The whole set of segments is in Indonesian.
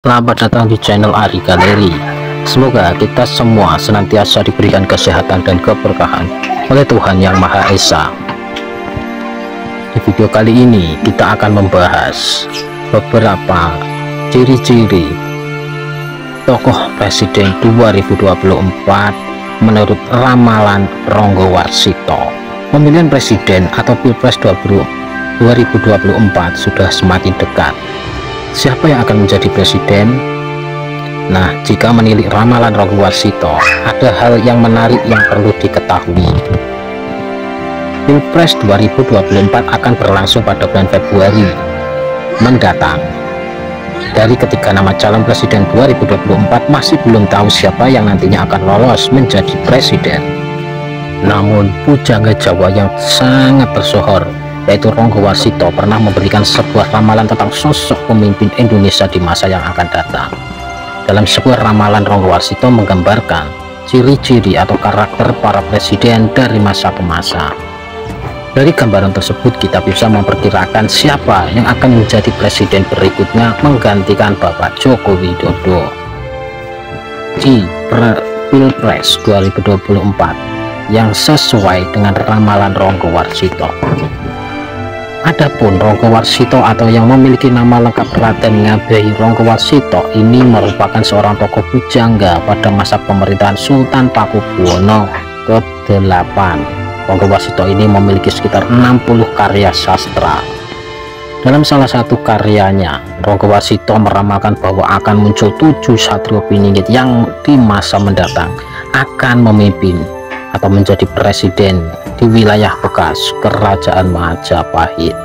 Selamat datang di channel Ari Galeri. Semoga kita semua senantiasa diberikan kesehatan dan keberkahan oleh Tuhan Yang Maha Esa. Di video kali ini kita akan membahas beberapa ciri-ciri tokoh presiden 2024 menurut ramalan Ronggo Warsito. Pemilihan presiden atau Pilpres 2024 sudah semakin dekat. Siapa yang akan menjadi presiden? Nah, jika menilik ramalan Ronggo Warsito, ada hal yang menarik yang perlu diketahui. Pilpres 2024 akan berlangsung pada bulan Februari mendatang. Dari ketiga nama calon presiden 2024 masih belum tahu siapa yang nantinya akan lolos menjadi presiden. Namun pujangga Jawa yang sangat tersohor yaitu Ronggo Warsito pernah memberikan sebuah ramalan tentang sosok pemimpin Indonesia di masa yang akan datang. Dalam sebuah ramalan, Ronggo Warsito menggambarkan ciri-ciri atau karakter para presiden dari masa ke masa. Dari gambaran tersebut kita bisa memperkirakan siapa yang akan menjadi presiden berikutnya menggantikan Bapak Joko Widodo di Pilpres 2024 yang sesuai dengan ramalan Ronggo Warsito. Adapun Ronggo Warsito atau yang memiliki nama lengkap Raden Ngabei Ronggo Warsito ini merupakan seorang tokoh pujangga pada masa pemerintahan Sultan Pakubuwono ke-8. Ronggo Warsito ini memiliki sekitar 60 karya sastra. Dalam salah satu karyanya, Ronggo Warsito meramalkan bahwa akan muncul 7 satrio piningit yang di masa mendatang akan memimpin atau menjadi presiden di wilayah bekas Kerajaan Majapahit.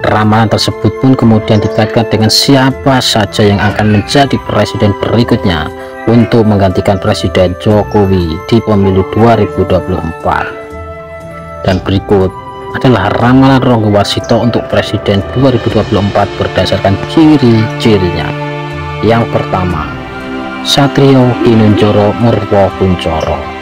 Ramalan tersebut pun kemudian dikaitkan dengan siapa saja yang akan menjadi presiden berikutnya untuk menggantikan Presiden Jokowi di pemilu 2024. Dan berikut adalah ramalan Ronggo Warsito untuk presiden 2024 berdasarkan ciri-cirinya. Yang pertama, Satrio Kinunjoro Murwokuncoro.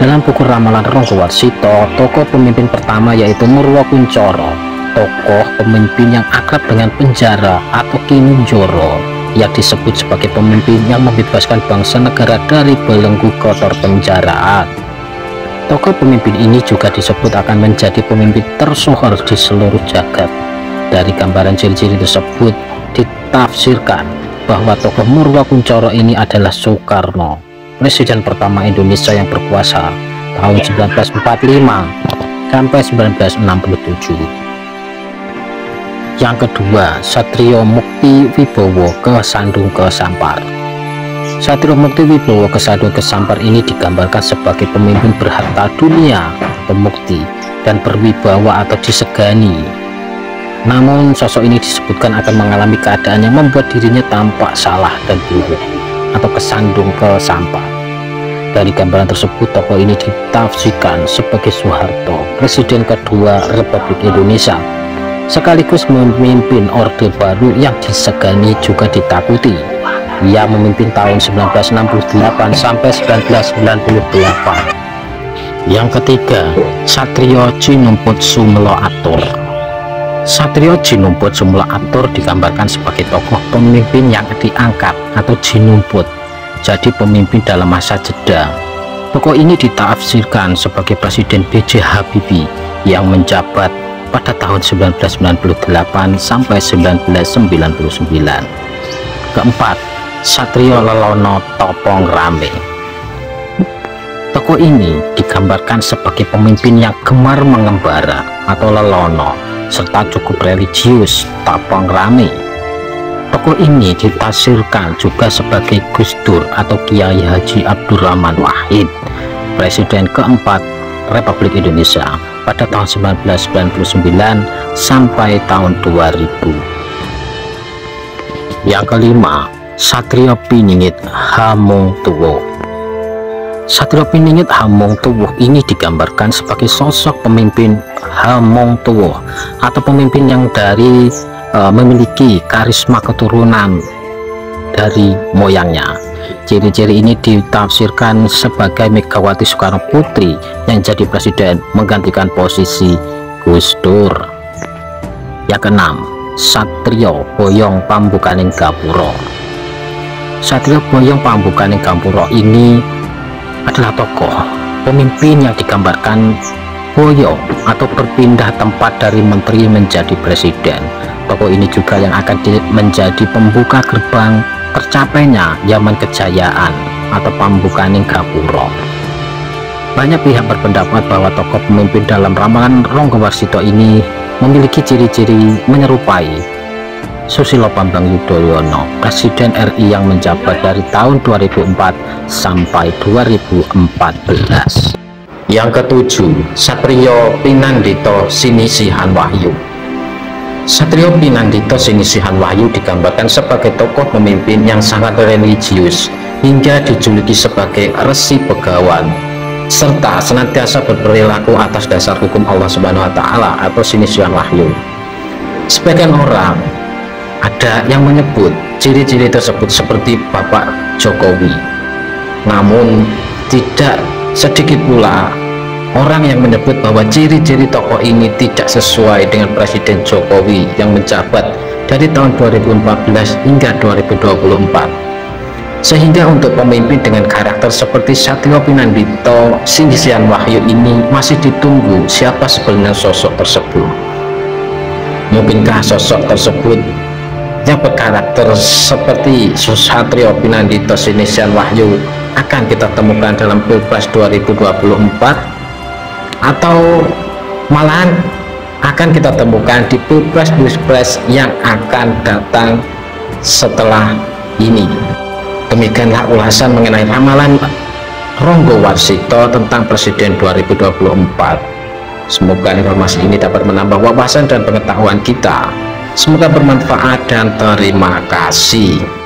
Dalam buku ramalan Ronggo Warsito, tokoh pemimpin pertama yaitu Murwokuncoro, tokoh pemimpin yang akrab dengan penjara atau Kinunjoro, yang disebut sebagai pemimpin yang membebaskan bangsa negara dari belenggu kotor penjaraan. Tokoh pemimpin ini juga disebut akan menjadi pemimpin tersohor di seluruh jagat. Dari gambaran ciri-ciri tersebut ditafsirkan bahwa tokoh Murwokuncoro ini adalah Soekarno, presiden pertama Indonesia yang berkuasa tahun 1945 sampai 1967. Yang kedua, Satrio Mukti Wibowo Kesandung Kesampar. Satrio Mukti Wibowo Kesandung Kesampar ini digambarkan sebagai pemimpin berharta dunia atau mukti dan berwibawa atau disegani. Namun sosok ini disebutkan akan mengalami keadaan yang membuat dirinya tampak salah dan buruk atau kesandung kesampar. Dari gambaran tersebut, tokoh ini ditafsirkan sebagai Soeharto, presiden kedua Republik Indonesia, sekaligus memimpin Orde Baru yang disegani juga ditakuti. Ia memimpin tahun 1968 sampai 1998. Yang ketiga, Satrio Jinumput Sumelo Atur. Satrio Jinumput Sumelo Atur digambarkan sebagai tokoh pemimpin yang diangkat atau jinumput jadi pemimpin dalam masa jeda. Tokoh ini ditafsirkan sebagai Presiden B.J. Habibie yang menjabat pada tahun 1998 sampai 1999. Keempat, Satrio Lelono Topongrame. Tokoh ini digambarkan sebagai pemimpin yang gemar mengembara atau lelono serta cukup religius, Topongrame. Tokoh ini ditafsirkan juga sebagai Gus Dur atau Kiai Haji Abdurrahman Wahid, presiden keempat Republik Indonesia pada tahun 1999 sampai tahun 2000. Yang kelima, Satrio Piningit Hamengtuwo. Satrio Piningit Hamengtuwo ini digambarkan sebagai sosok pemimpin Hamengtuwo atau pemimpin yang memiliki karisma keturunan dari moyangnya. Ciri-ciri ini ditafsirkan sebagai Megawati Soekarno Putri yang jadi presiden menggantikan posisi Gus Dur. Yang keenam, Satrio Boyong Pambukaning Gapura. Satrio Boyong Pambukaning Gapura ini adalah tokoh pemimpin yang digambarkan boyong atau berpindah tempat dari menteri menjadi presiden. Tokoh ini juga yang akan menjadi pembuka gerbang tercapainya zaman kejayaan atau Pambukaning Gapura. Banyak pihak berpendapat bahwa tokoh pemimpin dalam ramalan Ronggo Warsito ini memiliki ciri-ciri menyerupai Susilo Bambang Yudhoyono, Presiden RI yang menjabat dari tahun 2004 sampai 2014. Yang ketujuh, Satrio Pinandito Sinisihan Wahyu. Satrio Pinandito Sinisihan Wahyu digambarkan sebagai tokoh pemimpin yang sangat religius hingga dijuluki sebagai Resi Begawan, serta senantiasa berperilaku atas dasar hukum Allah Subhanahu wa Ta'ala atau Sinisihan Wahyu. Sebagian orang ada yang menyebut ciri-ciri tersebut seperti Bapak Jokowi, namun tidak sedikit pula orang yang menyebut bahwa ciri-ciri tokoh ini tidak sesuai dengan Presiden Jokowi yang menjabat dari tahun 2014 hingga 2024. Sehingga untuk pemimpin dengan karakter seperti Satrio Pinandito Sinisihan Wahyu ini masih ditunggu siapa sebenarnya sosok tersebut. Mungkinkah sosok tersebut yang berkarakter seperti Satrio Pinandito Sinisihan Wahyu akan kita temukan dalam Pilpres 2024, atau malahan akan kita temukan di Pilpres yang akan datang setelah ini. Demikianlah ulasan mengenai ramalan Ronggo Warsito tentang Presiden 2024. Semoga informasi ini dapat menambah wawasan dan pengetahuan kita. Semoga bermanfaat dan terima kasih.